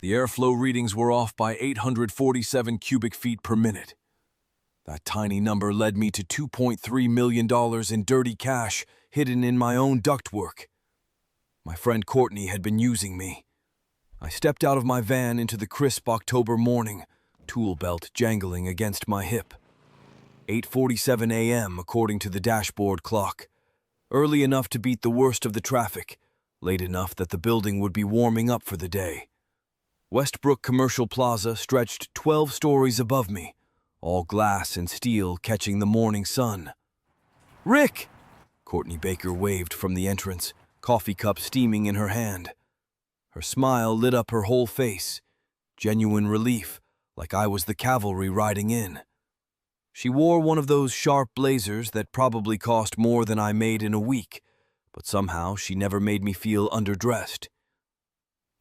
The airflow readings were off by 847 cubic feet per minute. That tiny number led me to $2.3 million in dirty cash hidden in my own ductwork. My friend Courtney had been using me. I stepped out of my van into the crisp October morning, tool belt jangling against my hip. 8:47 a.m. according to the dashboard clock. Early enough to beat the worst of the traffic, late enough that the building would be warming up for the day. Westbrook Commercial Plaza stretched 12 stories above me, all glass and steel catching the morning sun. "Rick!" Courtney Baker waved from the entrance, coffee cup steaming in her hand. Her smile lit up her whole face, genuine relief, like I was the cavalry riding in. She wore one of those sharp blazers that probably cost more than I made in a week, but somehow she never made me feel underdressed.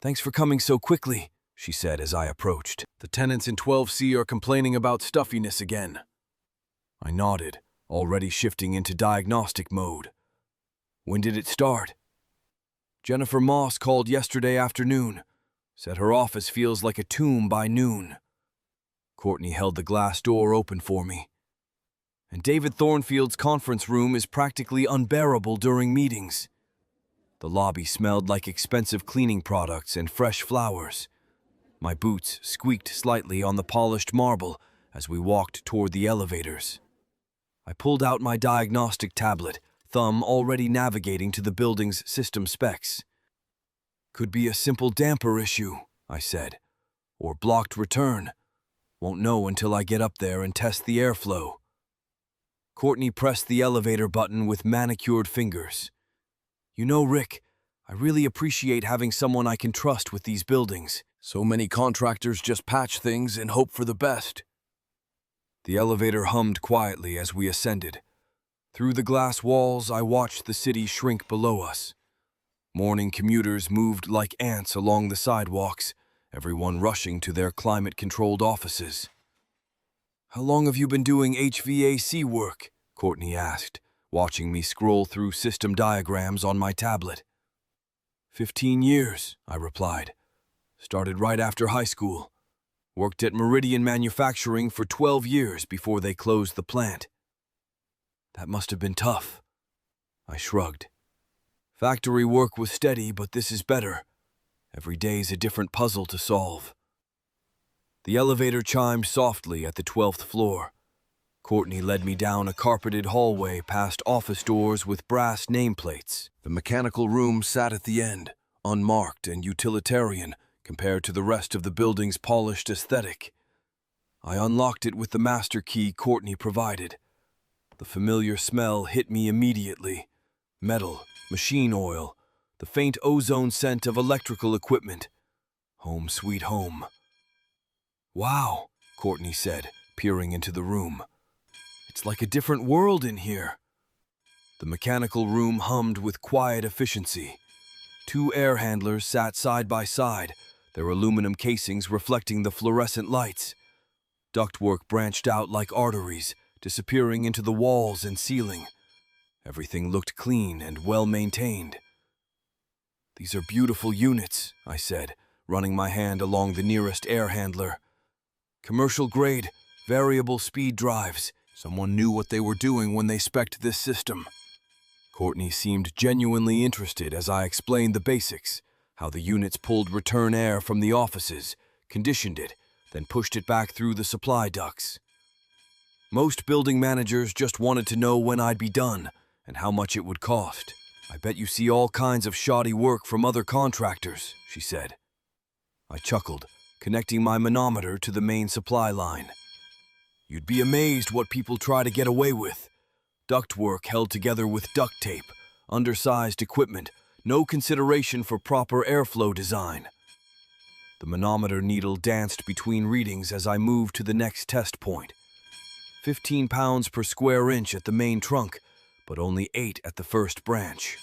"Thanks for coming so quickly," she said as I approached. "The tenants in 12C are complaining about stuffiness again." I nodded, already shifting into diagnostic mode. "When did it start?" "Jennifer Moss called yesterday afternoon. Said her office feels like a tomb by noon." Courtney held the glass door open for me. "And David Thornfield's conference room is practically unbearable during meetings." The lobby smelled like expensive cleaning products and fresh flowers. My boots squeaked slightly on the polished marble as we walked toward the elevators. I pulled out my diagnostic tablet, thumb already navigating to the building's system specs. "Could be a simple damper issue," I said, "or blocked return. Won't know until I get up there and test the airflow." Courtney pressed the elevator button with manicured fingers. "You know, Rick, I really appreciate having someone I can trust with these buildings. So many contractors just patch things and hope for the best." The elevator hummed quietly as we ascended. Through the glass walls, I watched the city shrink below us. Morning commuters moved like ants along the sidewalks, everyone rushing to their climate-controlled offices. "How long have you been doing HVAC work?" Courtney asked, watching me scroll through system diagrams on my tablet. 15 years, I replied. Started right after high school. Worked at Meridian Manufacturing for 12 years before they closed the plant." "That must have been tough." I shrugged. "Factory work was steady, but this is better. Every day's a different puzzle to solve." The elevator chimed softly at the 12th floor. Courtney led me down a carpeted hallway past office doors with brass nameplates. The mechanical room sat at the end, unmarked and utilitarian compared to the rest of the building's polished aesthetic. I unlocked it with the master key Courtney provided. The familiar smell hit me immediately. Metal, machine oil, the faint ozone scent of electrical equipment. Home sweet home. "Wow," Courtney said, peering into the room. "It's like a different world in here." The mechanical room hummed with quiet efficiency. 2 air handlers sat side by side, their aluminum casings reflecting the fluorescent lights. Ductwork branched out like arteries, disappearing into the walls and ceiling. Everything looked clean and well-maintained. "These are beautiful units," I said, running my hand along the nearest air handler. "Commercial-grade, variable speed drives. Someone knew what they were doing when they spec'd this system." Courtney seemed genuinely interested as I explained the basics, how the units pulled return air from the offices, conditioned it, then pushed it back through the supply ducts. "Most building managers just wanted to know when I'd be done and how much it would cost. I bet you see all kinds of shoddy work from other contractors," she said. I chuckled, connecting my manometer to the main supply line. "You'd be amazed what people try to get away with. Ductwork held together with duct tape, undersized equipment, no consideration for proper airflow design." The manometer needle danced between readings as I moved to the next test point. 15 pounds per square inch at the main trunk, but only 8 at the first branch.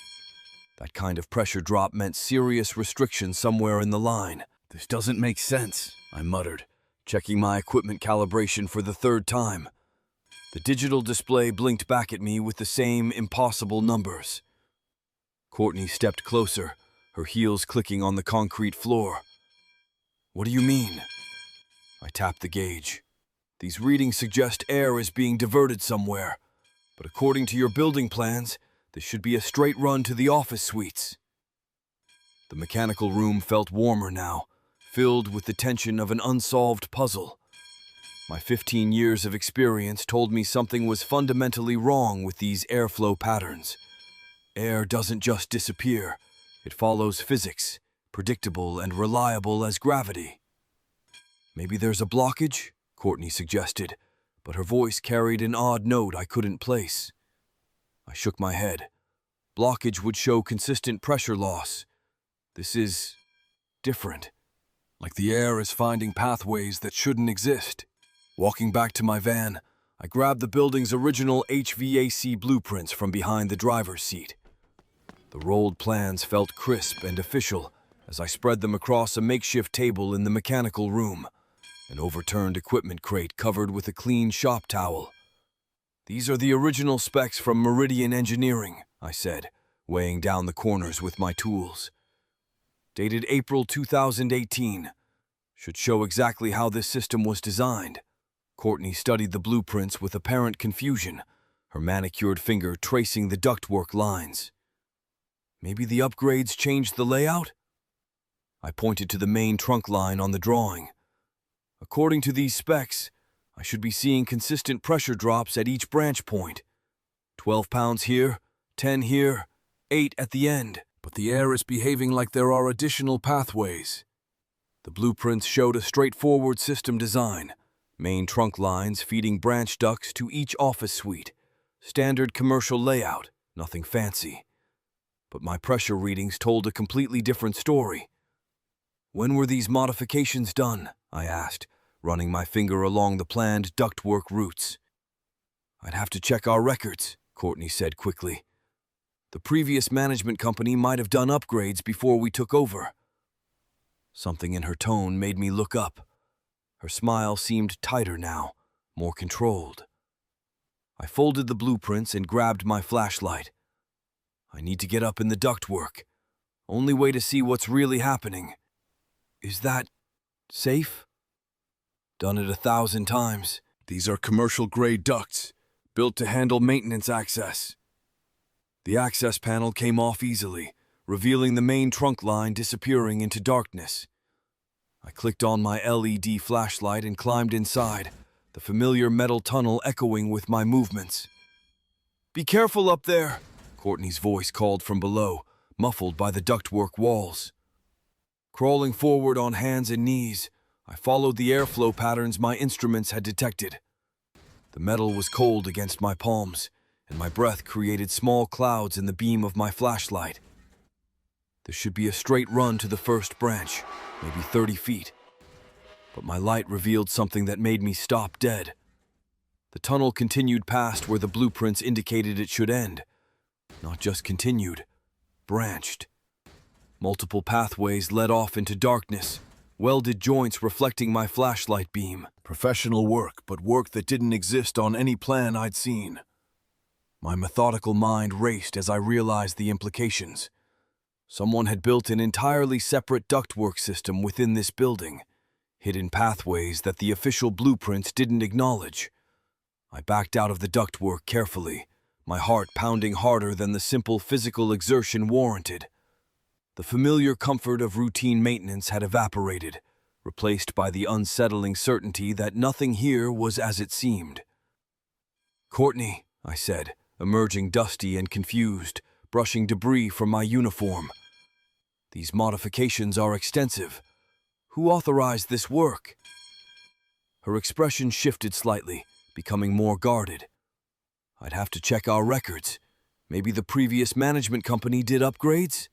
That kind of pressure drop meant serious restriction somewhere in the line. "This doesn't make sense," I muttered, checking my equipment calibration for the 3rd time. The digital display blinked back at me with the same impossible numbers. Courtney stepped closer, her heels clicking on the concrete floor. What do you mean? I tapped the gauge. These readings suggest air is being diverted somewhere, but according to your building plans, this should be a straight run to the office suites. The mechanical room felt warmer now, filled with the tension of an unsolved puzzle. My 15 years of experience told me something was fundamentally wrong with these airflow patterns. Air doesn't just disappear, it follows physics, predictable and reliable as gravity. Maybe there's a blockage, Courtney suggested, but her voice carried an odd note I couldn't place. I shook my head. Blockage would show consistent pressure loss. This is different. Like the air is finding pathways that shouldn't exist. Walking back to my van, I grabbed the building's original HVAC blueprints from behind the driver's seat. The rolled plans felt crisp and official as I spread them across a makeshift table in the mechanical room, an overturned equipment crate covered with a clean shop towel. These are the original specs from Meridian Engineering, I said, weighing down the corners with my tools. Dated April 2018. Should show exactly how this system was designed. Courtney studied the blueprints with apparent confusion, her manicured finger tracing the ductwork lines. Maybe the upgrades changed the layout? I pointed to the main trunk line on the drawing. According to these specs, I should be seeing consistent pressure drops at each branch point. 12 pounds here, 10 here, 8 at the end. But the air is behaving like there are additional pathways. The blueprints showed a straightforward system design. Main trunk lines feeding branch ducts to each office suite. Standard commercial layout, nothing fancy. But my pressure readings told a completely different story. When were these modifications done? I asked, running my finger along the planned ductwork routes. I'd have to check our records, Courtney said quickly. The previous management company might have done upgrades before we took over. Something in her tone made me look up. Her smile seemed tighter now, more controlled. I folded the blueprints and grabbed my flashlight. I need to get up in the ductwork. Only way to see what's really happening. Is that safe? Done it 1,000 times. These are commercial-grade ducts, built to handle maintenance access. The access panel came off easily, revealing the main trunk line disappearing into darkness. I clicked on my LED flashlight and climbed inside, the familiar metal tunnel echoing with my movements. "Be careful up there," Courtney's voice called from below, muffled by the ductwork walls. Crawling forward on hands and knees, I followed the airflow patterns my instruments had detected. The metal was cold against my palms, and my breath created small clouds in the beam of my flashlight. There should be a straight run to the first branch, maybe 30 feet. But my light revealed something that made me stop dead. The tunnel continued past where the blueprints indicated it should end. Not just continued, branched. Multiple pathways led off into darkness, welded joints reflecting my flashlight beam. Professional work, but work that didn't exist on any plan I'd seen. My methodical mind raced as I realized the implications. Someone had built an entirely separate ductwork system within this building, hidden pathways that the official blueprints didn't acknowledge. I backed out of the ductwork carefully, my heart pounding harder than the simple physical exertion warranted. The familiar comfort of routine maintenance had evaporated, replaced by the unsettling certainty that nothing here was as it seemed. "Courtney," I said, emerging dusty and confused, brushing debris from my uniform. "These modifications are extensive. Who authorized this work?" Her expression shifted slightly, becoming more guarded. "I'd have to check our records. Maybe the previous management company did upgrades?"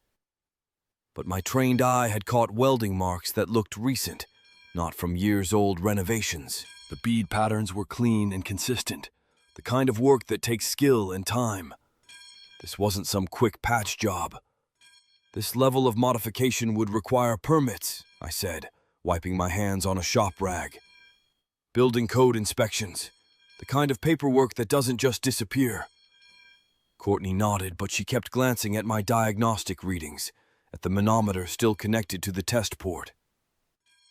But my trained eye had caught welding marks that looked recent, not from years-old renovations. The bead patterns were clean and consistent, the kind of work that takes skill and time. This wasn't some quick patch job. "This level of modification would require permits," I said, wiping my hands on a shop rag. "Building code inspections, the kind of paperwork that doesn't just disappear." Courtney nodded, but she kept glancing at my diagnostic readings, at the manometer still connected to the test port.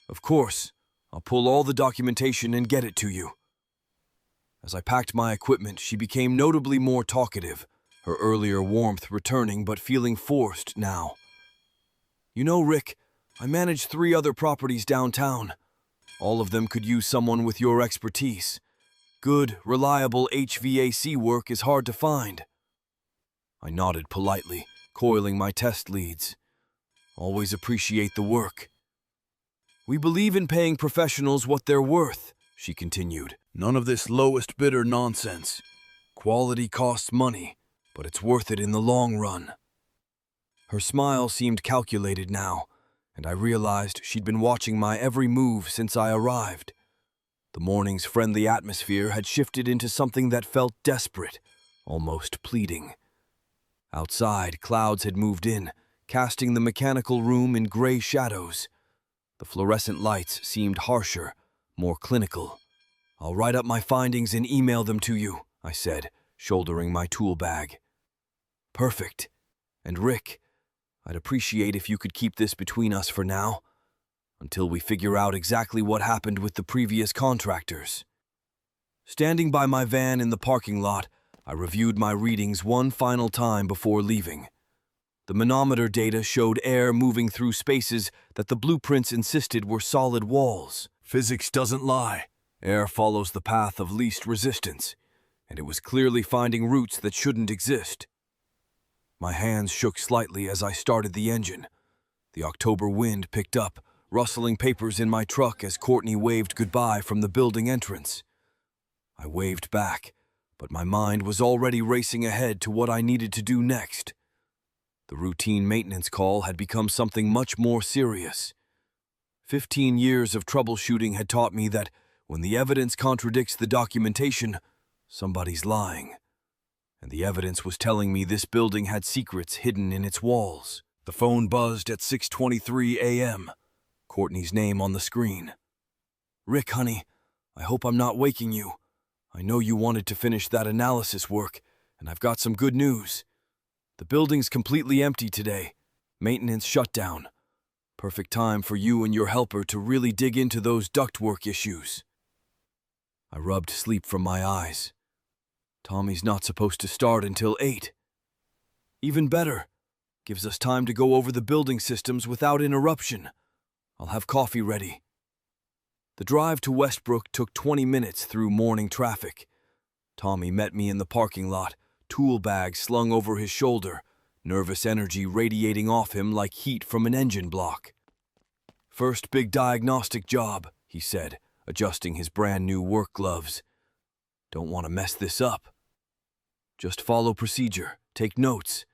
Of course, I'll pull all the documentation and get it to you. As I packed my equipment, she became notably more talkative, her earlier warmth returning but feeling forced now. You know, Rick, I manage 3 other properties downtown. All of them could use someone with your expertise. Good, reliable HVAC work is hard to find. I nodded politely, coiling my test leads. Always appreciate the work. We believe in paying professionals what they're worth, she continued. None of this lowest bidder nonsense. Quality costs money, but it's worth it in the long run. Her smile seemed calculated now, and I realized she'd been watching my every move since I arrived. The morning's friendly atmosphere had shifted into something that felt desperate, almost pleading. Outside, clouds had moved in, casting the mechanical room in gray shadows. The fluorescent lights seemed harsher, more clinical. I'll write up my findings and email them to you, I said, shouldering my tool bag. Perfect. And Rick, I'd appreciate if you could keep this between us for now, until we figure out exactly what happened with the previous contractors. Standing by my van in the parking lot, I reviewed my readings one final time before leaving. The manometer data showed air moving through spaces that the blueprints insisted were solid walls. Physics doesn't lie. Air follows the path of least resistance, and it was clearly finding routes that shouldn't exist. My hands shook slightly as I started the engine. The October wind picked up, rustling papers in my truck as Courtney waved goodbye from the building entrance. I waved back, but my mind was already racing ahead to what I needed to do next. The routine maintenance call had become something much more serious. 15 years of troubleshooting had taught me that when the evidence contradicts the documentation, somebody's lying. And the evidence was telling me this building had secrets hidden in its walls. The phone buzzed at 6:23 a.m., Courtney's name on the screen. Rick, honey, I hope I'm not waking you. I know you wanted to finish that analysis work, and I've got some good news. The building's completely empty today. Maintenance shut down. Perfect time for you and your helper to really dig into those ductwork issues. I rubbed sleep from my eyes. Tommy's not supposed to start until 8. Even better. Gives us time to go over the building systems without interruption. I'll have coffee ready. The drive to Westbrook took 20 minutes through morning traffic. Tommy met me in the parking lot, tool bag slung over his shoulder, nervous energy radiating off him like heat from an engine block. First big diagnostic job, he said, adjusting his brand new work gloves. Don't want to mess this up. Just follow procedure, take notes.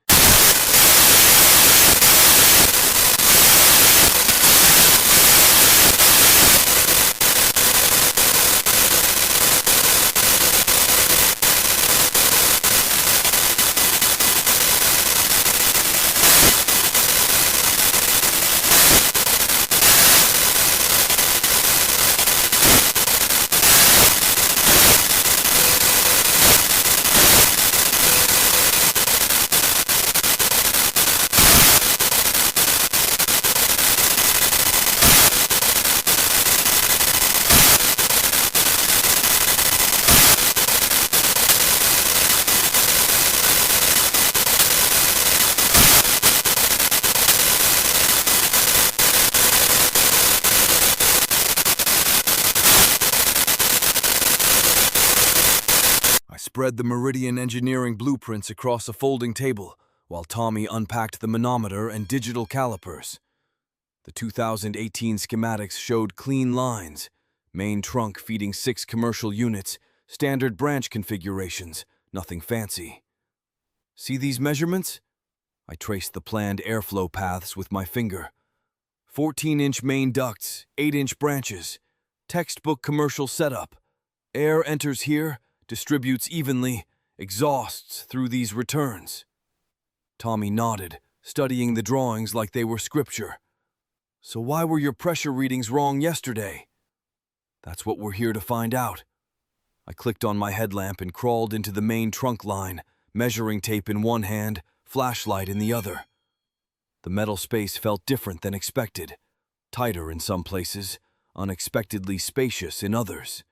Spread the Meridian Engineering blueprints across a folding table, while Tommy unpacked the manometer and digital calipers. The 2018 schematics showed clean lines, main trunk feeding 6 commercial units, standard branch configurations, nothing fancy. See these measurements? I traced the planned airflow paths with my finger. 14-inch main ducts, 8-inch branches, textbook commercial setup. Air enters here, distributes evenly, exhausts through these returns. Tommy nodded, studying the drawings like they were scripture. So why were your pressure readings wrong yesterday? That's what we're here to find out. I clicked on my headlamp and crawled into the main trunk line, measuring tape in one hand, flashlight in the other. The metal space felt different than expected, tighter in some places, unexpectedly spacious in others.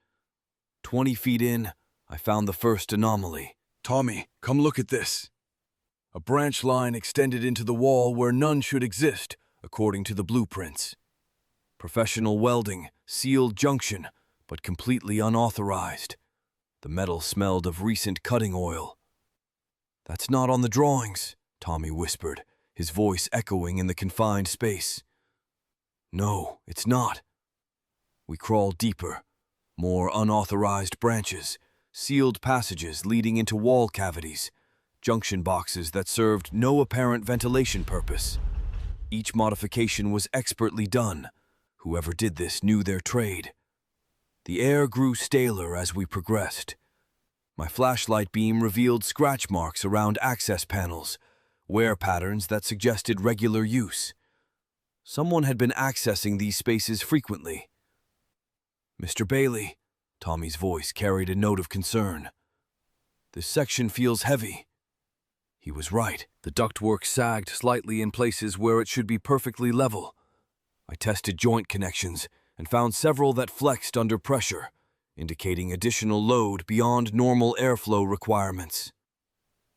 20 feet in, I found the first anomaly. "Tommy, come look at this." A branch line extended into the wall where none should exist, according to the blueprints. Professional welding, sealed junction, but completely unauthorized. The metal smelled of recent cutting oil. "That's not on the drawings," Tommy whispered, his voice echoing in the confined space. "No, it's not." We crawled deeper. More unauthorized branches, sealed passages leading into wall cavities, junction boxes that served no apparent ventilation purpose. Each modification was expertly done. Whoever did this knew their trade. The air grew staler as we progressed. My flashlight beam revealed scratch marks around access panels, wear patterns that suggested regular use. Someone had been accessing these spaces frequently. "Mr. Bailey," Tommy's voice carried a note of concern. "This section feels heavy." He was right. The ductwork sagged slightly in places where it should be perfectly level. I tested joint connections and found several that flexed under pressure, indicating additional load beyond normal airflow requirements.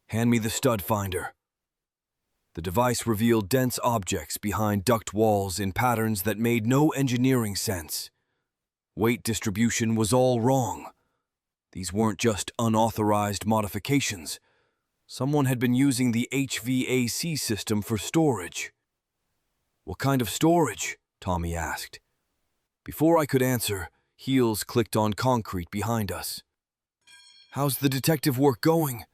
"Hand me the stud finder." The device revealed dense objects behind duct walls in patterns that made no engineering sense. Weight distribution was all wrong. These weren't just unauthorized modifications. Someone had been using the HVAC system for storage. "What kind of storage?" Tommy asked. Before I could answer, heels clicked on concrete behind us. "How's the detective work going?"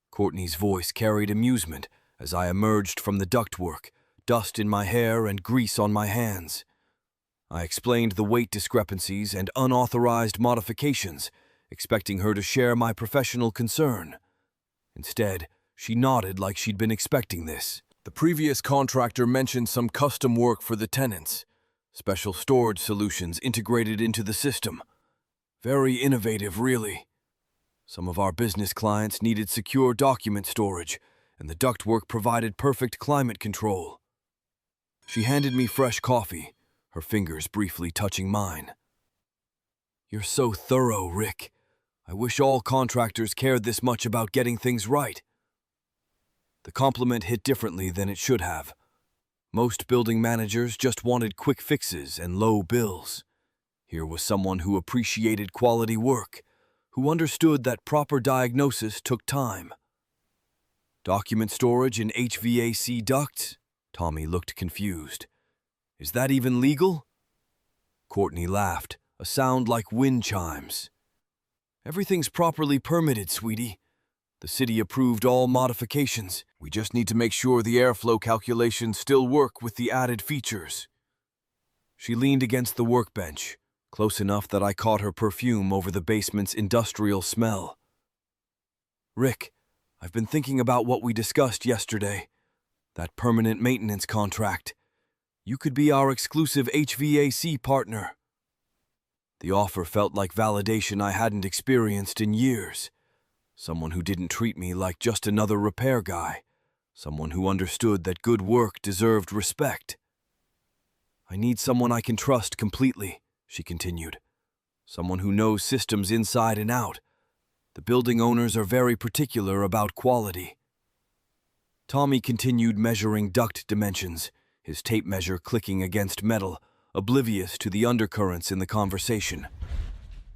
Courtney's voice carried amusement as I emerged from the ductwork, dust in my hair and grease on my hands. I explained the weight discrepancies and unauthorized modifications, expecting her to share my professional concern. Instead, she nodded like she'd been expecting this. "The previous contractor mentioned some custom work for the tenants, special storage solutions integrated into the system. Very innovative, really. Some of our business clients needed secure document storage, and the ductwork provided perfect climate control." She handed me fresh coffee, her fingers briefly touching mine. "You're so thorough, Rick. I wish all contractors cared this much about getting things right." The compliment hit differently than it should have. Most building managers just wanted quick fixes and low bills. Here was someone who appreciated quality work, who understood that proper diagnosis took time. "Document storage in HVAC ducts?" Tommy looked confused. "Is that even legal?" Courtney laughed, a sound like wind chimes. "Everything's properly permitted, sweetie. The city approved all modifications. We just need to make sure the airflow calculations still work with the added features." She leaned against the workbench, close enough that I caught her perfume over the basement's industrial smell. "Rick, I've been thinking about what we discussed yesterday. That permanent maintenance contract. You could be our exclusive HVAC partner." The offer felt like validation I hadn't experienced in years. Someone who didn't treat me like just another repair guy. Someone who understood that good work deserved respect. "I need someone I can trust completely," she continued. "Someone who knows systems inside and out. The building owners are very particular about quality." Tommy continued measuring duct dimensions, his tape measure clicking against metal, oblivious to the undercurrents in the conversation.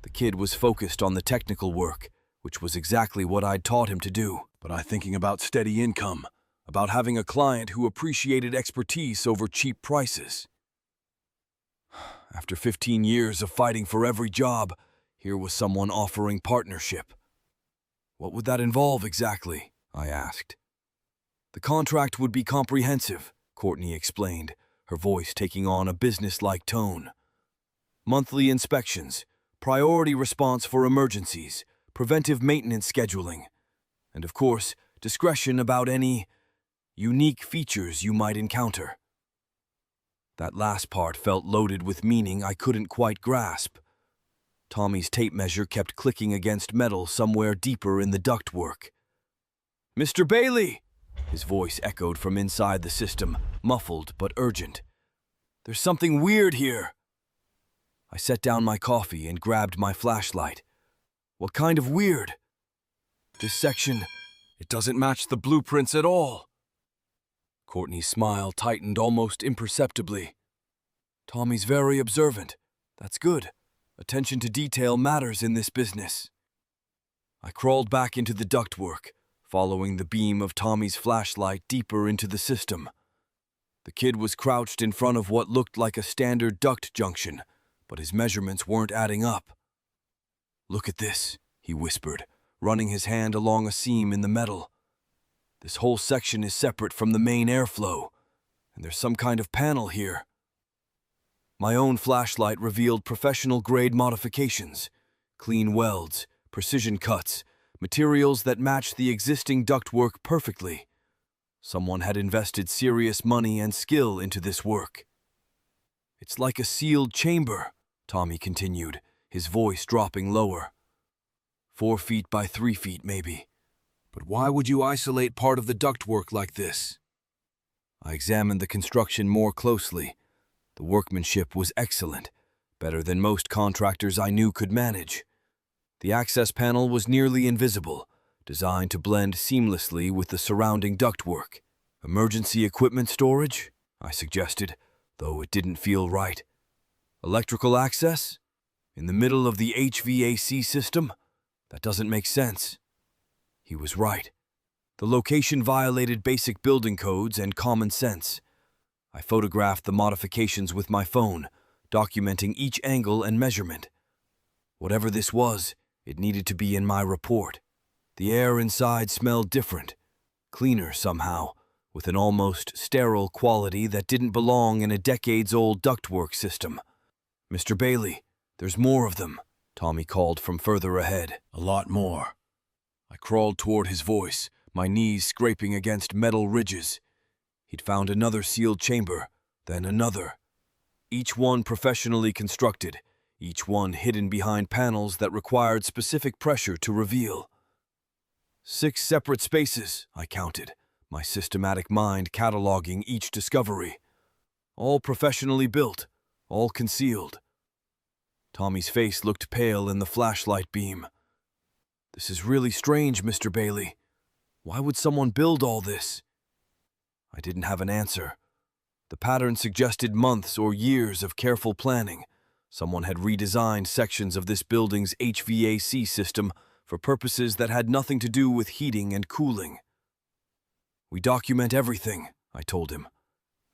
The kid was focused on the technical work, which was exactly what I'd taught him to do. But I'm thinking about steady income, about having a client who appreciated expertise over cheap prices. After 15 years of fighting for every job, here was someone offering partnership. "What would that involve exactly?" I asked. "The contract would be comprehensive," Courtney explained, her voice taking on a business-like tone. "Monthly inspections, priority response for emergencies, preventive maintenance scheduling, and of course, discretion about any unique features you might encounter." That last part felt loaded with meaning I couldn't quite grasp. Tommy's tape measure kept clicking against metal somewhere deeper in the ductwork. "Mr. Bailey!" His voice echoed from inside the system, muffled but urgent. "There's something weird here." I set down my coffee and grabbed my flashlight. What kind of weird? This section, it doesn't match the blueprints at all. Courtney's smile tightened almost imperceptibly. Tommy's very observant. That's good. Attention to detail matters in this business. I crawled back into the ductwork, following the beam of Tommy's flashlight deeper into the system. The kid was crouched in front of what looked like a standard duct junction, but his measurements weren't adding up. "Look at this," he whispered, running his hand along a seam in the metal. "This whole section is separate from the main airflow, and there's some kind of panel here." My own flashlight revealed professional-grade modifications, clean welds, precision cuts, materials that matched the existing ductwork perfectly. Someone had invested serious money and skill into this work. "It's like a sealed chamber," Tommy continued, his voice dropping lower. 4 feet by 3 feet, maybe. But why would you isolate part of the ductwork like this? I examined the construction more closely. The workmanship was excellent, better than most contractors I knew could manage. The access panel was nearly invisible, designed to blend seamlessly with the surrounding ductwork. "Emergency equipment storage?" I suggested, though it didn't feel right. "Electrical access? In the middle of the HVAC system? That doesn't make sense." He was right. The location violated basic building codes and common sense. I photographed the modifications with my phone, documenting each angle and measurement. Whatever this was, it needed to be in my report. The air inside smelled different, cleaner somehow, with an almost sterile quality that didn't belong in a decades-old ductwork system. "Mr. Bailey, there's more of them," Tommy called from further ahead. "A lot more." I crawled toward his voice, my knees scraping against metal ridges. He'd found another sealed chamber, then another. Each one professionally constructed, each one hidden behind panels that required specific pressure to reveal. 6 separate spaces, I counted, my systematic mind cataloging each discovery. All professionally built, all concealed. Tommy's face looked pale in the flashlight beam. "This is really strange, Mr. Bailey. Why would someone build all this?" I didn't have an answer. The pattern suggested months or years of careful planning. Someone had redesigned sections of this building's HVAC system for purposes that had nothing to do with heating and cooling. "We document everything," I told him.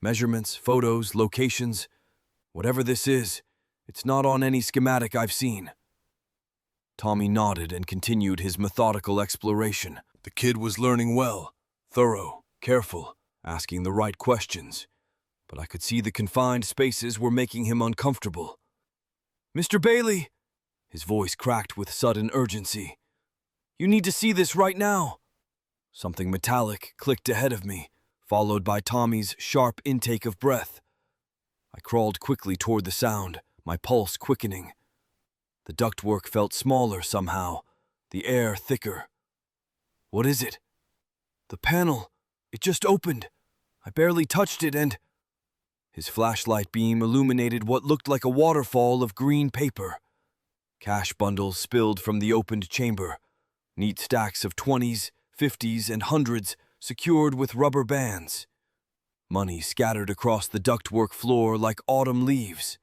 "Measurements, photos, locations. Whatever this is, it's not on any schematic I've seen." Tommy nodded and continued his methodical exploration. The kid was learning well, thorough, careful, asking the right questions. But I could see the confined spaces were making him uncomfortable. "Mr. Bailey!" His voice cracked with sudden urgency. "You need to see this right now." Something metallic clicked ahead of me, followed by Tommy's sharp intake of breath. I crawled quickly toward the sound, my pulse quickening. The ductwork felt smaller somehow, the air thicker. "What is it?" "The panel. It just opened. I barely touched it and—" His flashlight beam illuminated what looked like a waterfall of green paper. Cash bundles spilled from the opened chamber, neat stacks of 20s, 50s, and 100s secured with rubber bands. Money scattered across the ductwork floor like autumn leaves.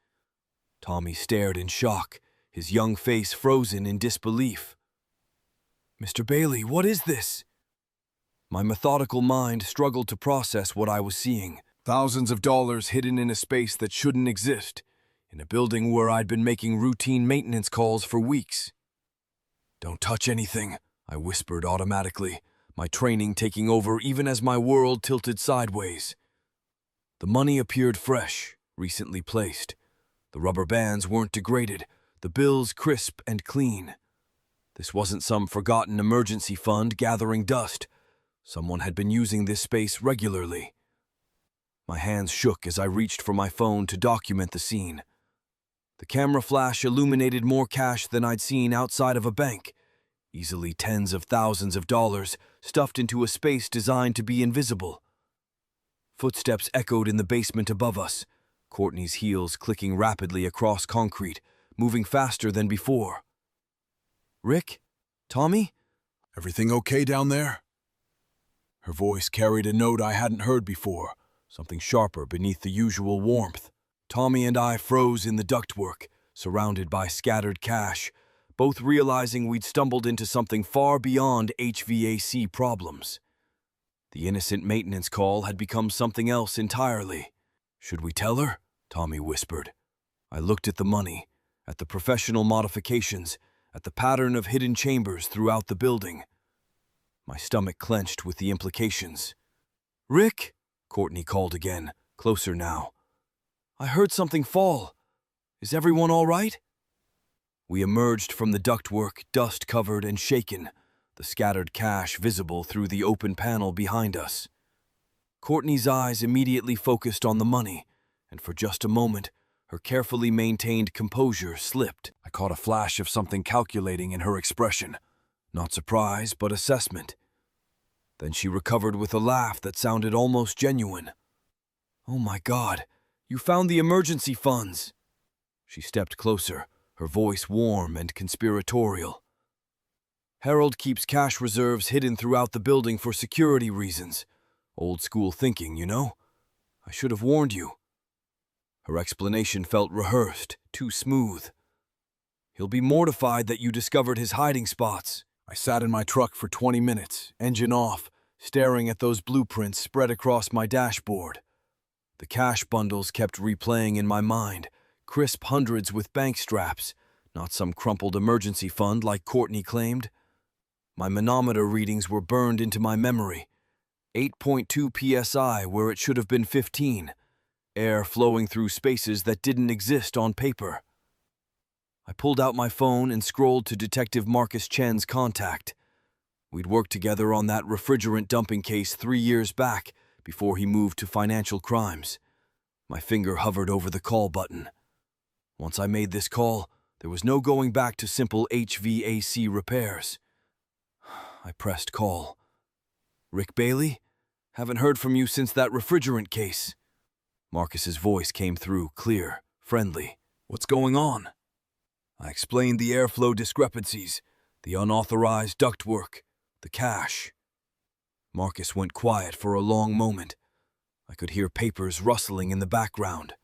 Tommy stared in shock, his young face frozen in disbelief. "Mr. Bailey, what is this?" My methodical mind struggled to process what I was seeing. Thousands of dollars hidden in a space that shouldn't exist, in a building where I'd been making routine maintenance calls for weeks. "Don't touch anything," I whispered automatically, my training taking over even as my world tilted sideways. The money appeared fresh, recently placed. The rubber bands weren't degraded, the bills crisp and clean. This wasn't some forgotten emergency fund gathering dust. Someone had been using this space regularly. My hands shook as I reached for my phone to document the scene. The camera flash illuminated more cash than I'd seen outside of a bank, easily tens of thousands of dollars stuffed into a space designed to be invisible. Footsteps echoed in the basement above us. Courtney's heels clicking rapidly across concrete, moving faster than before. "Rick? Tommy? Everything okay down there?" Her voice carried a note I hadn't heard before, something sharper beneath the usual warmth. Tommy and I froze in the ductwork, surrounded by scattered cash, both realizing we'd stumbled into something far beyond HVAC problems. The innocent maintenance call had become something else entirely. "Should we tell her?" Tommy whispered. I looked at the money, at the professional modifications, at the pattern of hidden chambers throughout the building. My stomach clenched with the implications. "Rick?" Courtney called again, closer now. "I heard something fall. Is everyone all right?" We emerged from the ductwork, dust-covered and shaken, the scattered cash visible through the open panel behind us. Courtney's eyes immediately focused on the money, and for just a moment, her carefully maintained composure slipped. I caught a flash of something calculating in her expression. Not surprise, but assessment. Then she recovered with a laugh that sounded almost genuine. "Oh my God, you found the emergency funds!" She stepped closer, her voice warm and conspiratorial. "Harold keeps cash reserves hidden throughout the building for security reasons. Old school thinking, you know? I should have warned you." Her explanation felt rehearsed, too smooth. "He'll be mortified that you discovered his hiding spots." I sat in my truck for 20 minutes, engine off, staring at those blueprints spread across my dashboard. The cash bundles kept replaying in my mind, crisp hundreds with bank straps, not some crumpled emergency fund like Courtney claimed. My manometer readings were burned into my memory. 8.2 psi where it should have been 15. Air flowing through spaces that didn't exist on paper. I pulled out my phone and scrolled to Detective Marcus Chen's contact. We'd worked together on that refrigerant dumping case 3 years back before he moved to financial crimes. My finger hovered over the call button. Once I made this call, there was no going back to simple HVAC repairs. I pressed call. "Rick Bailey? Haven't heard from you since that refrigerant case." Marcus's voice came through, clear, friendly. "What's going on?" I explained the airflow discrepancies, the unauthorized ductwork, the cash. Marcus went quiet for a long moment. I could hear papers rustling in the background.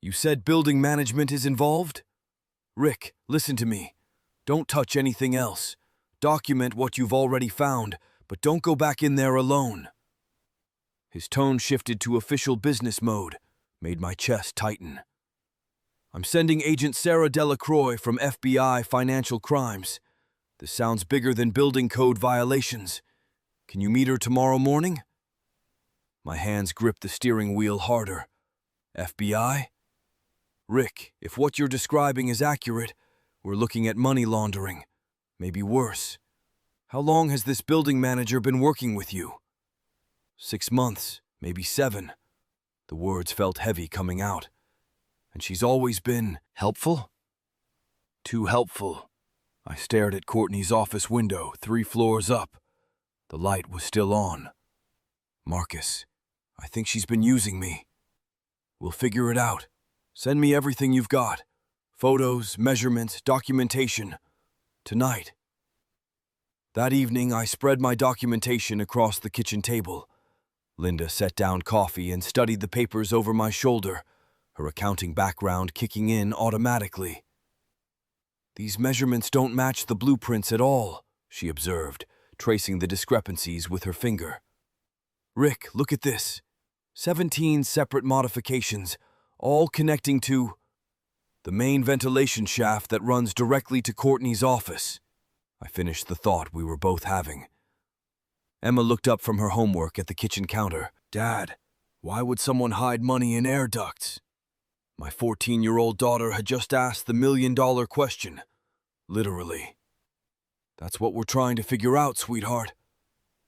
"You said building management is involved? Rick, listen to me. Don't touch anything else. Document what you've already found, but don't go back in there alone." His tone shifted to official business mode, made my chest tighten. "I'm sending Agent Sarah Delacroix from FBI Financial Crimes. This sounds bigger than building code violations. Can you meet her tomorrow morning?" My hands gripped the steering wheel harder. "FBI? Rick, if what you're describing is accurate, we're looking at money laundering. Maybe worse. How long has this building manager been working with you?" 6 months, maybe 7. The words felt heavy coming out. "And she's always been helpful?" "Too helpful." I stared at Courtney's office window, 3 floors up. The light was still on. "Marcus, I think she's been using me. We'll figure it out. Send me everything you've got. Photos, measurements, documentation. Tonight." That evening, I spread my documentation across the kitchen table. Linda set down coffee and studied the papers over my shoulder, her accounting background kicking in automatically. "These measurements don't match the blueprints at all," she observed, tracing the discrepancies with her finger. "Rick, look at this. 17 separate modifications, all connecting to the main ventilation shaft that runs directly to Courtney's office." I finished the thought we were both having. Emma looked up from her homework at the kitchen counter. "Dad, why would someone hide money in air ducts?" My 14-year-old daughter had just asked the million-dollar question. Literally. "That's what we're trying to figure out, sweetheart."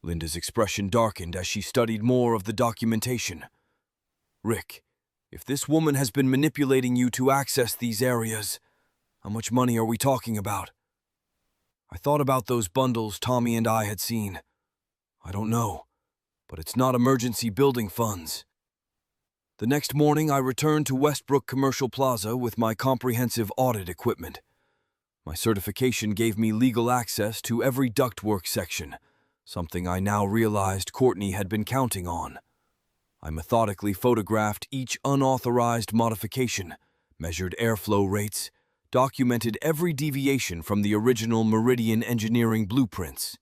Linda's expression darkened as she studied more of the documentation. "Rick, if this woman has been manipulating you to access these areas, how much money are we talking about?" I thought about those bundles Tommy and I had seen. I don't know, but it's not emergency building funds. The next morning, I returned to Westbrook Commercial Plaza with my comprehensive audit equipment. My certification gave me legal access to every ductwork section, something I now realized Courtney had been counting on. I methodically photographed each unauthorized modification, measured airflow rates, documented every deviation from the original Meridian engineering blueprints.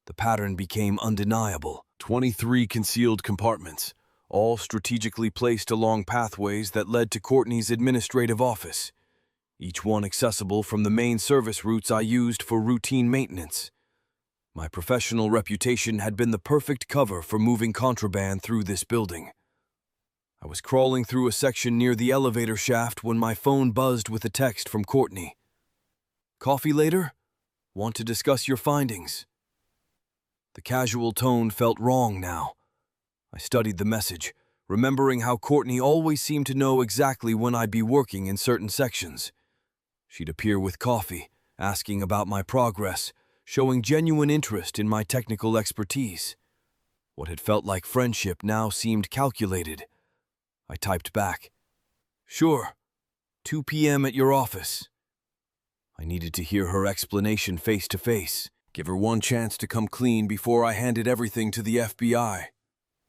The pattern became undeniable. 23 concealed compartments, all strategically placed along pathways that led to Courtney's administrative office, each one accessible from the main service routes I used for routine maintenance. My professional reputation had been the perfect cover for moving contraband through this building. I was crawling through a section near the elevator shaft when my phone buzzed with a text from Courtney. "Coffee later? Want to discuss your findings?" The casual tone felt wrong now. I studied the message, remembering how Courtney always seemed to know exactly when I'd be working in certain sections. She'd appear with coffee, asking about my progress, showing genuine interest in my technical expertise. What had felt like friendship now seemed calculated. I typed back, "Sure, 2 p.m. at your office." I needed to hear her explanation face to face, give her one chance to come clean before I handed everything to the FBI.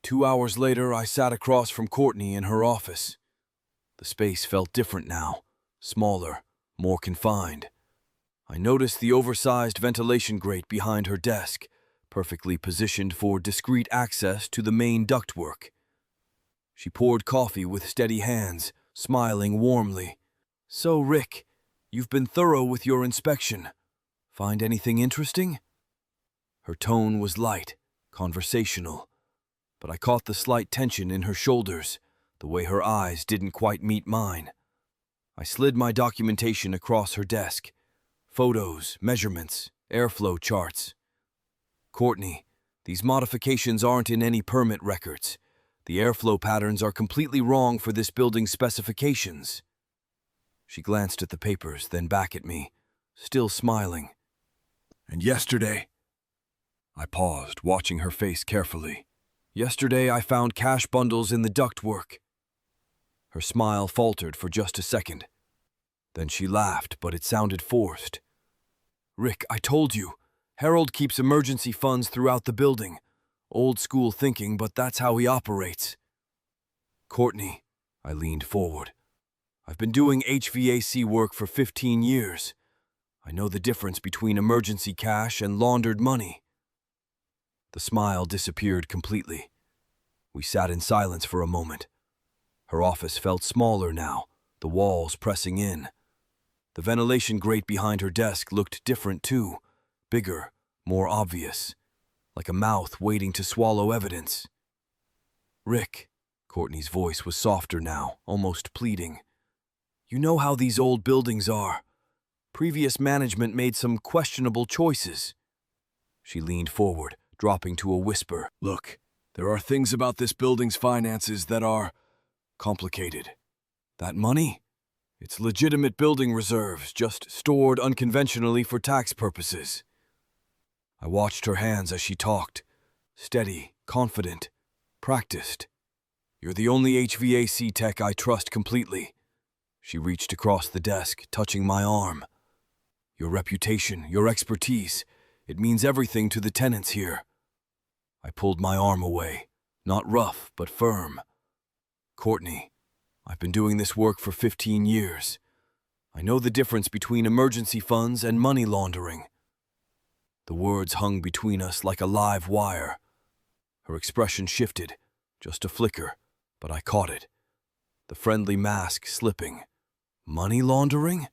2 hours later, I sat across from Courtney in her office. The space felt different now, smaller, more confined. I noticed the oversized ventilation grate behind her desk, perfectly positioned for discreet access to the main ductwork. She poured coffee with steady hands, smiling warmly. "So, Rick, you've been thorough with your inspection. Find anything interesting?" Her tone was light, conversational, but I caught the slight tension in her shoulders, the way her eyes didn't quite meet mine. I slid my documentation across her desk. Photos, measurements, airflow charts. "Courtney, these modifications aren't in any permit records. The airflow patterns are completely wrong for this building's specifications." She glanced at the papers, then back at me, still smiling. "And yesterday?" I paused, watching her face carefully. "Yesterday I found cash bundles in the ductwork." Her smile faltered for just a second. Then she laughed, but it sounded forced. "Rick, I told you, Harold keeps emergency funds throughout the building. Old school thinking, but that's how he operates." "Courtney," I leaned forward. "I've been doing HVAC work for 15 years. I know the difference between emergency cash and laundered money." The smile disappeared completely. We sat in silence for a moment. Her office felt smaller now, the walls pressing in. The ventilation grate behind her desk looked different too, bigger, more obvious, like a mouth waiting to swallow evidence. "Rick," Courtney's voice was softer now, almost pleading. "You know how these old buildings are. Previous management made some questionable choices." She leaned forward, dropping to a whisper. "Look, there are things about this building's finances that are complicated. That money? It's legitimate building reserves, just stored unconventionally for tax purposes." I watched her hands as she talked, steady, confident, practiced. "You're the only HVAC tech I trust completely." She reached across the desk, touching my arm. "Your reputation, your expertise, it means everything to the tenants here." I pulled my arm away, not rough, but firm. "Courtney, I've been doing this work for 15 years. I know the difference between emergency funds and money laundering." The words hung between us like a live wire. Her expression shifted, just a flicker, but I caught it. The friendly mask slipping. "Money laundering?"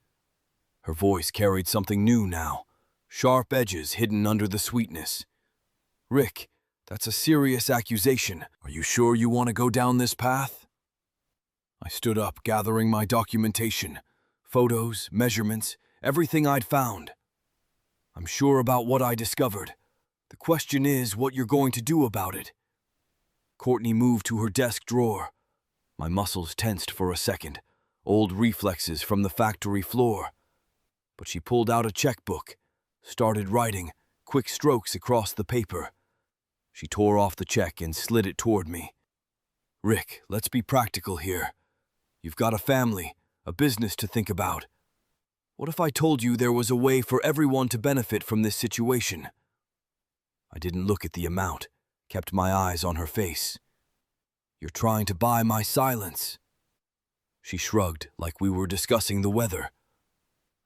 Her voice carried something new now, sharp edges hidden under the sweetness. "Rick, that's a serious accusation. Are you sure you want to go down this path?" I stood up, gathering my documentation, photos, measurements, everything I'd found. "I'm sure about what I discovered. The question is what you're going to do about it." Courtney moved to her desk drawer. My muscles tensed for a second, old reflexes from the factory floor. But she pulled out a checkbook, started writing, quick strokes across the paper. She tore off the check and slid it toward me. Rick, let's be practical here. You've got a family, a business to think about. What if I told you there was a way for everyone to benefit from this situation? I didn't look at the amount, kept my eyes on her face. You're trying to buy my silence. She shrugged like we were discussing the weather.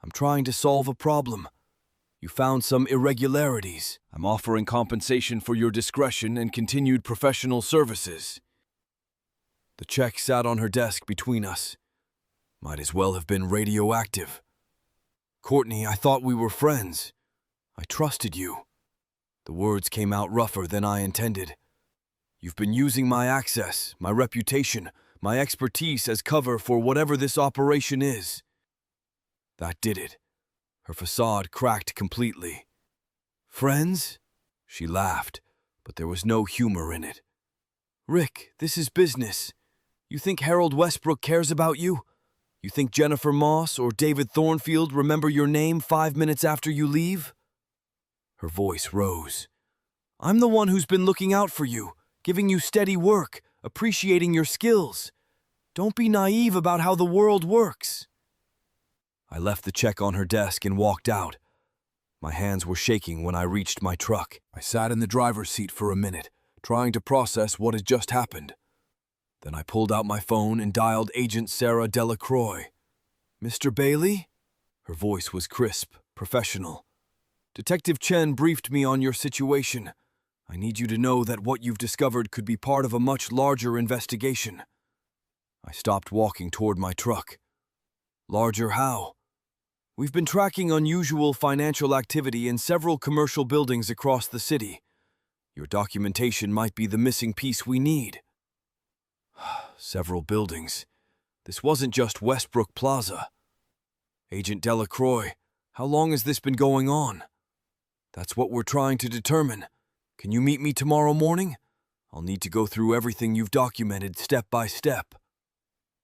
I'm trying to solve a problem. You found some irregularities. I'm offering compensation for your discretion and continued professional services. The check sat on her desk between us. Might as well have been radioactive. Courtney, I thought we were friends. I trusted you. The words came out rougher than I intended. You've been using my access, my reputation, my expertise as cover for whatever this operation is. That did it. Her facade cracked completely. Friends? She laughed, but there was no humor in it. Rick, this is business. You think Harold Westbrook cares about you? You think Jennifer Moss or David Thornfield remember your name 5 minutes after you leave? Her voice rose. I'm the one who's been looking out for you, giving you steady work, appreciating your skills. Don't be naive about how the world works. I left the check on her desk and walked out. My hands were shaking when I reached my truck. I sat in the driver's seat for a minute, trying to process what had just happened. Then I pulled out my phone and dialed Agent Sarah Delacroix. Mr. Bailey? Her voice was crisp, professional. Detective Chen briefed me on your situation. I need you to know that what you've discovered could be part of a much larger investigation. I stopped walking toward my truck. Larger how? We've been tracking unusual financial activity in several commercial buildings across the city. Your documentation might be the missing piece we need. Several buildings. This wasn't just Westbrook Plaza. Agent Delacroix, how long has this been going on? That's what we're trying to determine. Can you meet me tomorrow morning? I'll need to go through everything you've documented step by step.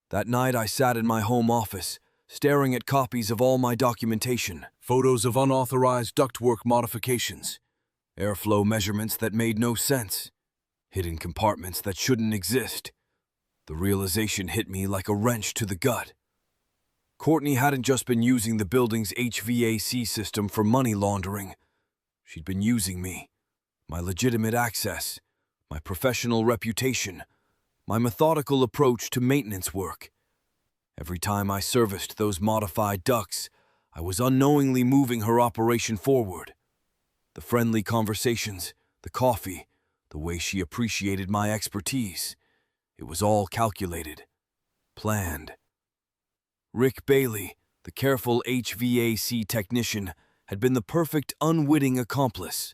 That night I sat in my home office, staring at copies of all my documentation, photos of unauthorized ductwork modifications, airflow measurements that made no sense, hidden compartments that shouldn't exist. The realization hit me like a wrench to the gut. Courtney hadn't just been using the building's HVAC system for money laundering. She'd been using me, my legitimate access, my professional reputation, my methodical approach to maintenance work. Every time I serviced those modified ducts, I was unknowingly moving her operation forward. The friendly conversations, the coffee, the way she appreciated my expertise. It was all calculated, planned. Rick Bailey, the careful HVAC technician, had been the perfect unwitting accomplice.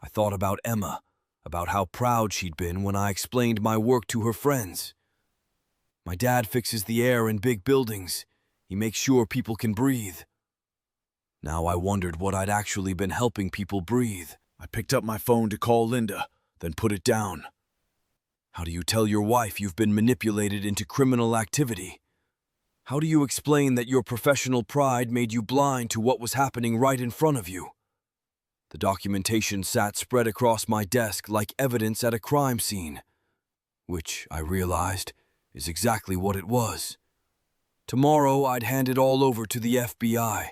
I thought about Emma, about how proud she'd been when I explained my work to her friends. My dad fixes the air in big buildings. He makes sure people can breathe. Now I wondered what I'd actually been helping people breathe. I picked up my phone to call Linda, then put it down. How do you tell your wife you've been manipulated into criminal activity? How do you explain that your professional pride made you blind to what was happening right in front of you? The documentation sat spread across my desk like evidence at a crime scene, which, I realized, is exactly what it was. Tomorrow, I'd hand it all over to the FBI.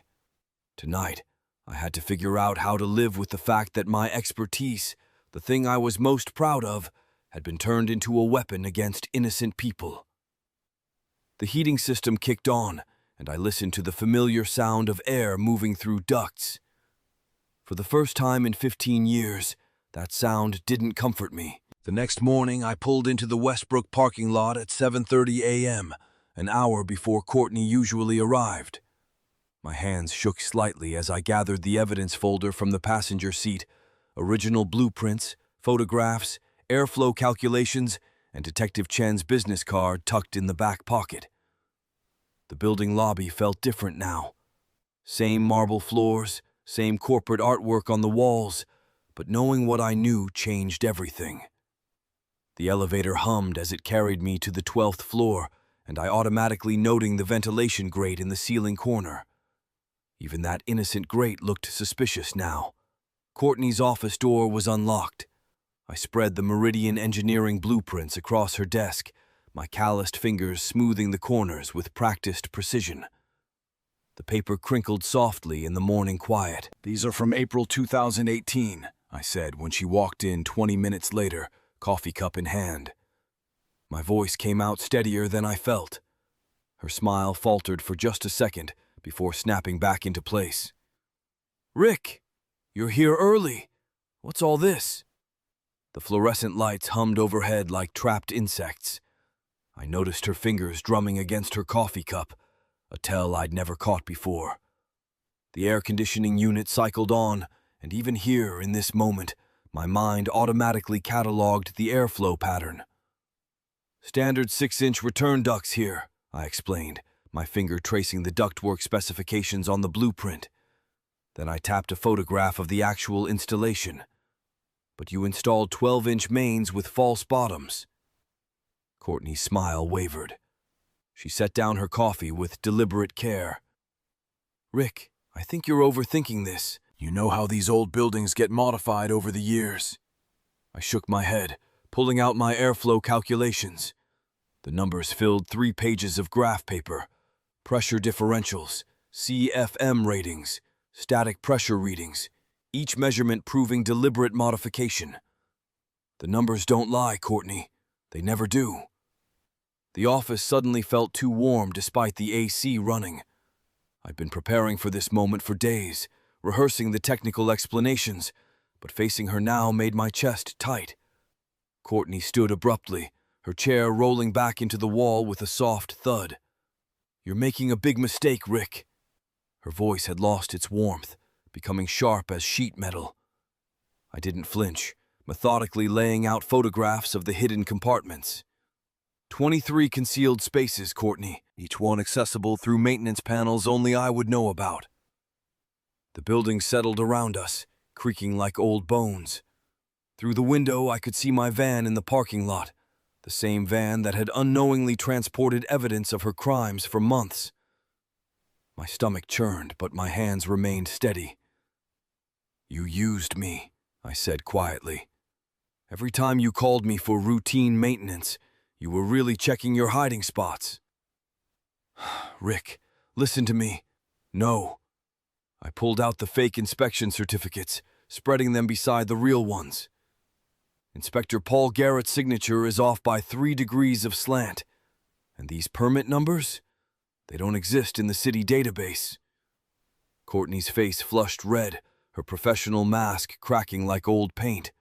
Tonight, I had to figure out how to live with the fact that my expertise, the thing I was most proud of, had been turned into a weapon against innocent people. The heating system kicked on, and I listened to the familiar sound of air moving through ducts. For the first time in 15 years, that sound didn't comfort me. The next morning, I pulled into the Westbrook parking lot at 7:30 a.m., an hour before Courtney usually arrived. My hands shook slightly as I gathered the evidence folder from the passenger seat, original blueprints, photographs, airflow calculations, and Detective Chen's business card tucked in the back pocket. The building lobby felt different now. Same marble floors, same corporate artwork on the walls, but knowing what I knew changed everything. The elevator hummed as it carried me to the 12th floor, and I automatically noting the ventilation grate in the ceiling corner. Even that innocent grate looked suspicious now. Courtney's office door was unlocked. I spread the Meridian Engineering blueprints across her desk, my calloused fingers smoothing the corners with practiced precision. The paper crinkled softly in the morning quiet. "These are from April 2018, I said when she walked in 20 minutes later, coffee cup in hand. My voice came out steadier than I felt. Her smile faltered for just a second before snapping back into place. "Rick, you're here early. What's all this?" The fluorescent lights hummed overhead like trapped insects. I noticed her fingers drumming against her coffee cup, a tell I'd never caught before. The air conditioning unit cycled on, and even here, in this moment, my mind automatically cataloged the airflow pattern. "Standard 6-inch return ducts here," I explained, my finger tracing the ductwork specifications on the blueprint. Then I tapped a photograph of the actual installation. "But you installed 12-inch mains with false bottoms." Courtney's smile wavered. She set down her coffee with deliberate care. "Rick, I think you're overthinking this. You know how these old buildings get modified over the years." I shook my head, pulling out my airflow calculations. The numbers filled 3 pages of graph paper. Pressure differentials, CFM ratings, static pressure readings, each measurement proving deliberate modification. The numbers don't lie, Courtney. They never do. The office suddenly felt too warm despite the AC running. I'd been preparing for this moment for days, rehearsing the technical explanations, but facing her now made my chest tight. Courtney stood abruptly, her chair rolling back into the wall with a soft thud. "You're making a big mistake, Rick." Her voice had lost its warmth, becoming sharp as sheet metal. I didn't flinch, methodically laying out photographs of the hidden compartments. 23 concealed spaces, Courtney, each one accessible through maintenance panels only I would know about. The building settled around us, creaking like old bones. Through the window, I could see my van in the parking lot, the same van that had unknowingly transported evidence of her crimes for months. My stomach churned, but my hands remained steady. "You used me," I said quietly. "Every time you called me for routine maintenance, you were really checking your hiding spots." "Rick, listen to me." "No." I pulled out the fake inspection certificates, spreading them beside the real ones. "Inspector Paul Garrett's signature is off by 3 degrees of slant. And these permit numbers? They don't exist in the city database." Courtney's face flushed red, her professional mask cracking like old paint.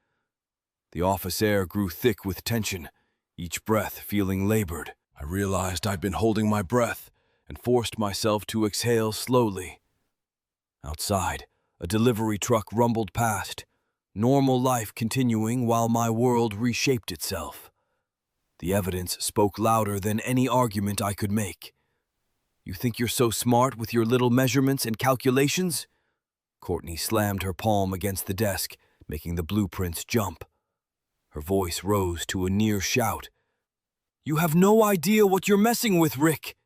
The office air grew thick with tension, each breath feeling labored. I realized I'd been holding my breath and forced myself to exhale slowly. Outside, a delivery truck rumbled past, normal life continuing while my world reshaped itself. The evidence spoke louder than any argument I could make. "You think you're so smart with your little measurements and calculations?" Courtney slammed her palm against the desk, making the blueprints jump. Her voice rose to a near shout. "You have no idea what you're messing with, Rick!"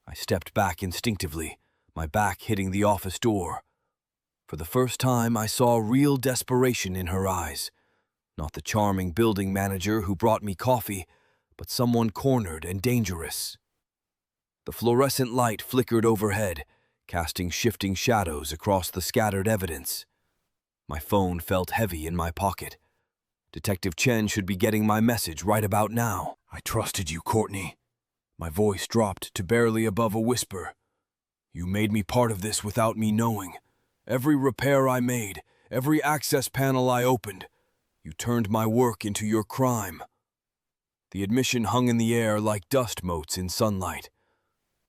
I stepped back instinctively, my back hitting the office door. For the first time, I saw real desperation in her eyes. Not the charming building manager who brought me coffee, but someone cornered and dangerous. The fluorescent light flickered overhead, casting shifting shadows across the scattered evidence. My phone felt heavy in my pocket. Detective Chen should be getting my message right about now. "I trusted you, Courtney." My voice dropped to barely above a whisper. "You made me part of this without me knowing. Every repair I made, every access panel I opened, you turned my work into your crime." The admission hung in the air like dust motes in sunlight.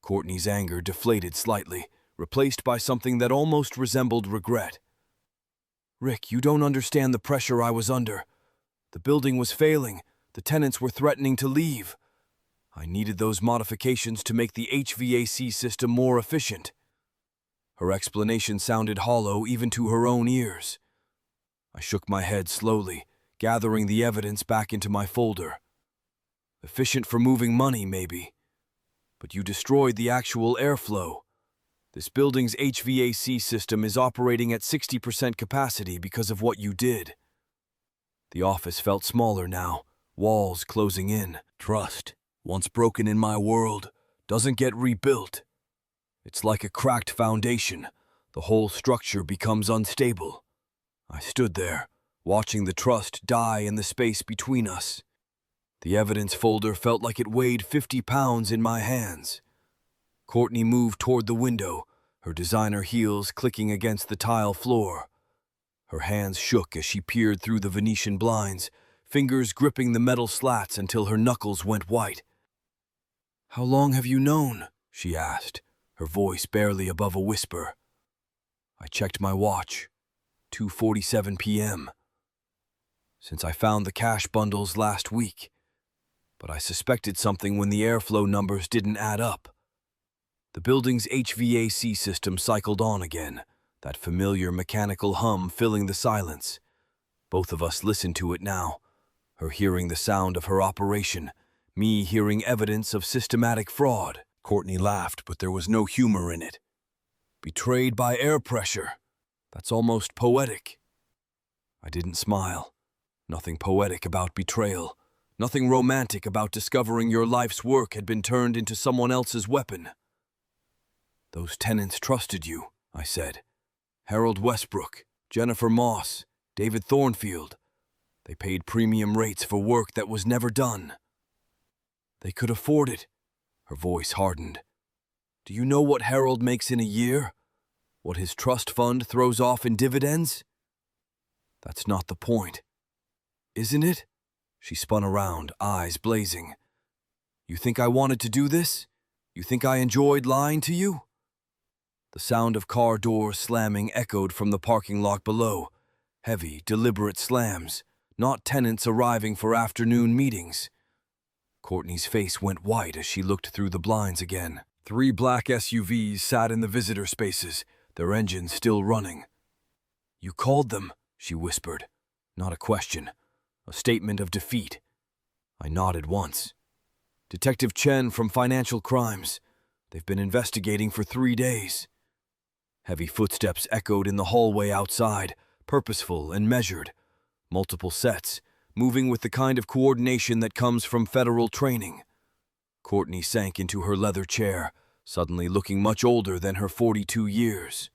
Courtney's anger deflated slightly, replaced by something that almost resembled regret. "Rick, you don't understand the pressure I was under. The building was failing. The tenants were threatening to leave. I needed those modifications to make the HVAC system more efficient." Her explanation sounded hollow even to her own ears. I shook my head slowly, gathering the evidence back into my folder. "Efficient for moving money, maybe. But you destroyed the actual airflow. This building's HVAC system is operating at 60% capacity because of what you did." The office felt smaller now, walls closing in. Trust, once broken in my world, doesn't get rebuilt. It's like a cracked foundation. The whole structure becomes unstable. I stood there, watching the trust die in the space between us. The evidence folder felt like it weighed 50 pounds in my hands. Courtney moved toward the window, her designer heels clicking against the tile floor. Her hands shook as she peered through the Venetian blinds, fingers gripping the metal slats until her knuckles went white. "How long have you known?" she asked, her voice barely above a whisper. I checked my watch. 2:47 p.m. Since I found the cash bundles last week, but I suspected something when the airflow numbers didn't add up. The building's HVAC system cycled on again, that familiar mechanical hum filling the silence. Both of us listened to it now, her hearing the sound of her operation, me hearing evidence of systematic fraud. Courtney laughed, but there was no humor in it. Betrayed by air pressure. That's almost poetic. I didn't smile. Nothing poetic about betrayal. Nothing romantic about discovering your life's work had been turned into someone else's weapon. "Those tenants trusted you," I said. "Harold Westbrook, Jennifer Moss, David Thornfield. They paid premium rates for work that was never done. They could afford it." Her voice hardened. "Do you know what Harold makes in a year? What his trust fund throws off in dividends?" "That's not the point." "Isn't it?" She spun around, eyes blazing. "You think I wanted to do this? You think I enjoyed lying to you?" The sound of car doors slamming echoed from the parking lot below. Heavy, deliberate slams, not tenants arriving for afternoon meetings. Courtney's face went white as she looked through the blinds again. 3 black SUVs sat in the visitor spaces, their engines still running. "You called them," she whispered. Not a question, a statement of defeat. I nodded once. "Detective Chen from Financial Crimes. They've been investigating for 3 days." Heavy footsteps echoed in the hallway outside, purposeful and measured. Multiple sets, moving with the kind of coordination that comes from federal training. Courtney sank into her leather chair, suddenly looking much older than her 42 years.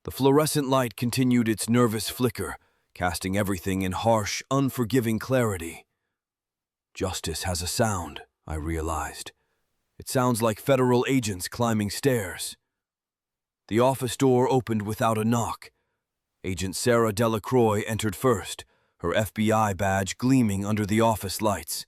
The fluorescent light continued its nervous flicker, casting everything in harsh, unforgiving clarity. Justice has a sound, I realized. It sounds like federal agents climbing stairs. The office door opened without a knock. Agent Sarah Delacroix entered first, her FBI badge gleaming under the office lights.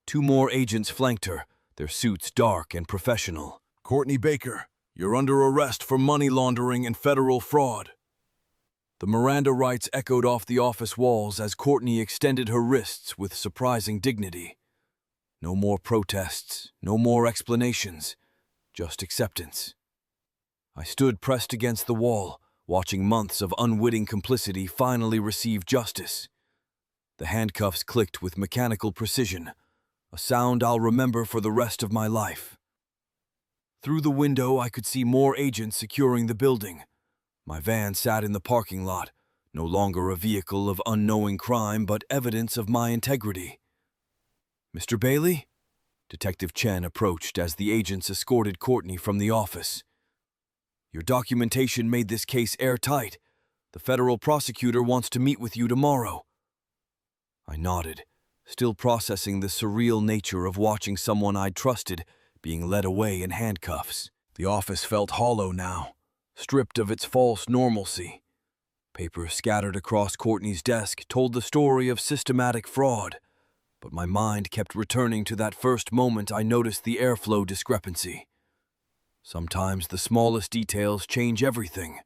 2 more agents flanked her, their suits dark and professional. "Courtney Baker, you're under arrest for money laundering and federal fraud." The Miranda rights echoed off the office walls as Courtney extended her wrists with surprising dignity. No more protests, no more explanations, just acceptance. I stood pressed against the wall, watching months of unwitting complicity finally receive justice. The handcuffs clicked with mechanical precision, a sound I'll remember for the rest of my life. Through the window, I could see more agents securing the building. My van sat in the parking lot, no longer a vehicle of unknowing crime, but evidence of my integrity. "Mr. Bailey?" Detective Chen approached as the agents escorted Courtney from the office. "Your documentation made this case airtight. The federal prosecutor wants to meet with you tomorrow." I nodded, still processing the surreal nature of watching someone I'd trusted being led away in handcuffs. The office felt hollow now, stripped of its false normalcy. Papers scattered across Courtney's desk told the story of systematic fraud, but my mind kept returning to that first moment I noticed the airflow discrepancy. Sometimes the smallest details change everything.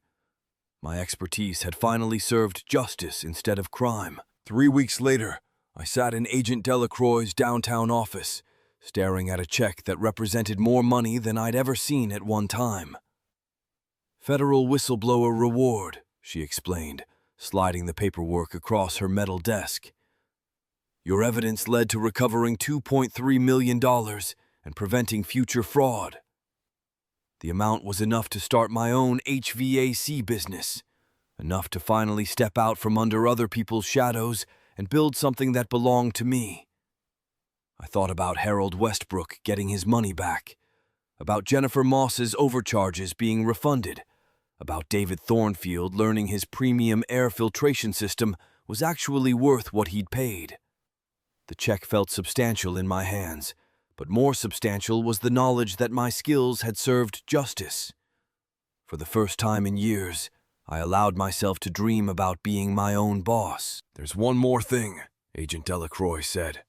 My expertise had finally served justice instead of crime. 3 weeks later, I sat in Agent Delacroix's downtown office, staring at a check that represented more money than I'd ever seen at one time. "Federal whistleblower reward," she explained, sliding the paperwork across her metal desk. "Your evidence led to recovering $2.3 million and preventing future fraud. The amount was enough to start my own HVAC business, enough to finally step out from under other people's shadows and build something that belonged to me. I thought about Harold Westbrook getting his money back, about Jennifer Moss's overcharges being refunded, about David Thornfield learning his premium air filtration system was actually worth what he'd paid. The check felt substantial in my hands, but more substantial was the knowledge that my skills had served justice. For the first time in years, I allowed myself to dream about being my own boss. "There's one more thing," Agent Delacroix said.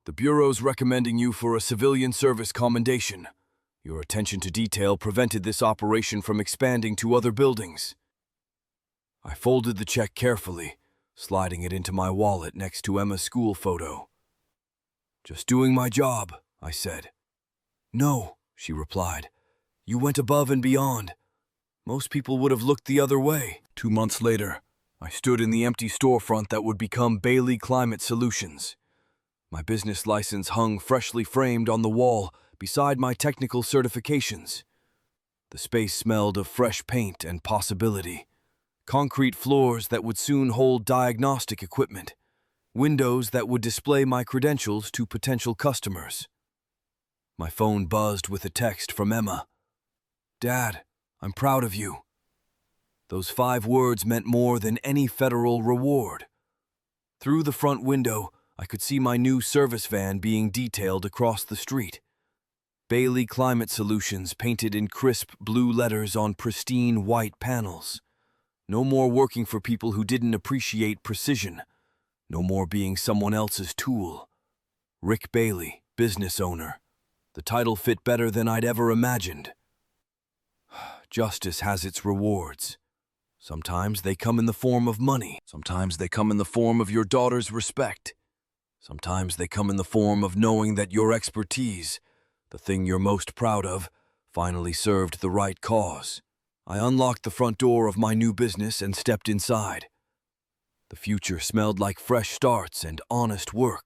"The Bureau's recommending you for a civilian service commendation. Your attention to detail prevented this operation from expanding to other buildings." I folded the check carefully, sliding it into my wallet next to Emma's school photo. "Just doing my job," I said. "No," she replied. "You went above and beyond. Most people would have looked the other way." 2 months later, I stood in the empty storefront that would become Bailey Climate Solutions. My business license hung freshly framed on the wall beside my technical certifications. The space smelled of fresh paint and possibility. Concrete floors that would soon hold diagnostic equipment. Windows that would display my credentials to potential customers. My phone buzzed with a text from Emma. "Dad, I'm proud of you." Those 5 words meant more than any federal reward. Through the front window, I could see my new service van being detailed across the street. Bailey Climate Solutions painted in crisp blue letters on pristine white panels. No more working for people who didn't appreciate precision. No more being someone else's tool. Rick Bailey, business owner. The title fit better than I'd ever imagined. Justice has its rewards. Sometimes they come in the form of money. Sometimes they come in the form of your daughter's respect. Sometimes they come in the form of knowing that your expertise, the thing you're most proud of, finally served the right cause. I unlocked the front door of my new business and stepped inside. The future smelled like fresh starts and honest work.